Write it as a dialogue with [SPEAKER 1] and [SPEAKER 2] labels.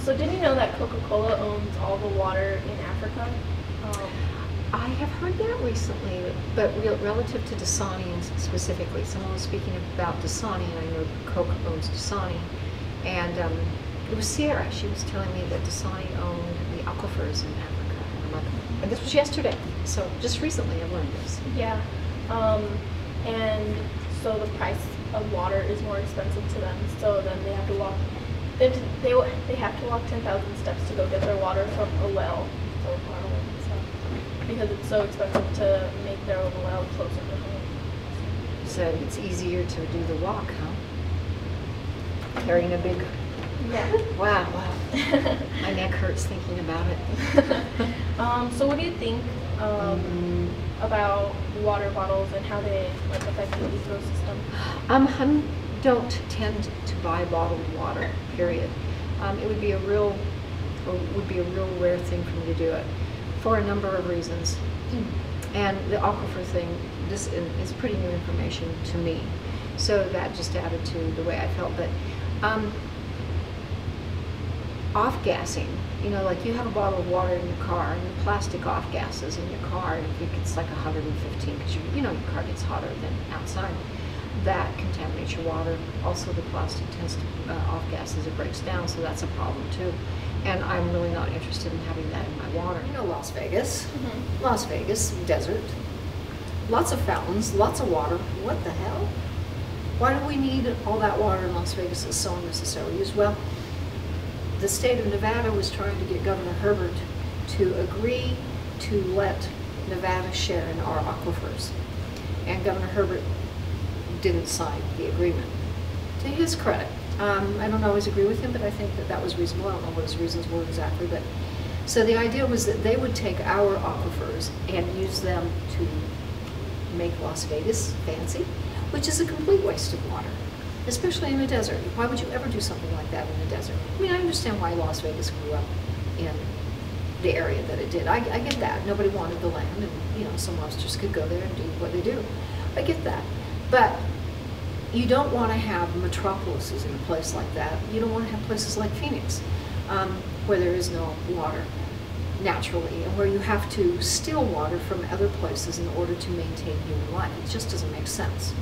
[SPEAKER 1] So did you know that Coca-Cola owns all the water in Africa? Um,
[SPEAKER 2] I have heard that recently, but relative to Dasani specifically. Someone was speaking about Dasani, and I know Coke owns Dasani. And it was Sierra. She was telling me that Dasani owned the aquifers in Africa. And this was yesterday, so just recently I learned this.
[SPEAKER 1] yeah. And so the price of water is more expensive to them. So then they have to walk. They have to walk 10,000 steps to go get their water from a well so far away. So because it's so expensive to make their own well closer to home.
[SPEAKER 2] So it's easier to do the walk, huh? Carrying a big...
[SPEAKER 1] Yeah.
[SPEAKER 2] Wow. My neck hurts thinking about it.
[SPEAKER 1] So what do you think about water bottles and how they affect the ecosystem?
[SPEAKER 2] I don't tend to buy bottled water. Period. It would be a real rare thing for me to do it for a number of reasons. And the aquifer thing, this is pretty new information to me. So that just added to the way I felt. But off-gassing, you know, like you have a bottle of water in your car and the plastic off-gases in your car, and if it's like 115, because you know your car gets hotter than outside, that contaminates your water. Also the plastic tends to off-gas as it breaks down, so that's a problem too. And I'm really not interested in having that in my water. You know Las Vegas.
[SPEAKER 1] Mm-hmm.
[SPEAKER 2] Las Vegas, desert. Lots of fountains, lots of water. What the hell? Why do we need all that water in Las Vegas that's so unnecessarily used? Well, the state of Nevada was trying to get Governor Herbert to agree to let Nevada share in our aquifers. And Governor Herbert didn't sign the agreement. To his credit. I don't always agree with him, but I think that that was reasonable. I don't know what his reasons were exactly, but so the idea was that they would take our aquifers and use them to make Las Vegas fancy, which is a complete waste of water, especially in a desert. Why would you ever do something like that in a desert? I mean, I understand why Las Vegas grew up in the area that it did. I get that. Nobody wanted the land, and you know, some lobsters could go there and do what they do. I get that. But you don't want to have metropolises in a place like that. You don't want to have places like Phoenix, where there is no water naturally, and where you have to steal water from other places in order to maintain human life. It just doesn't make sense.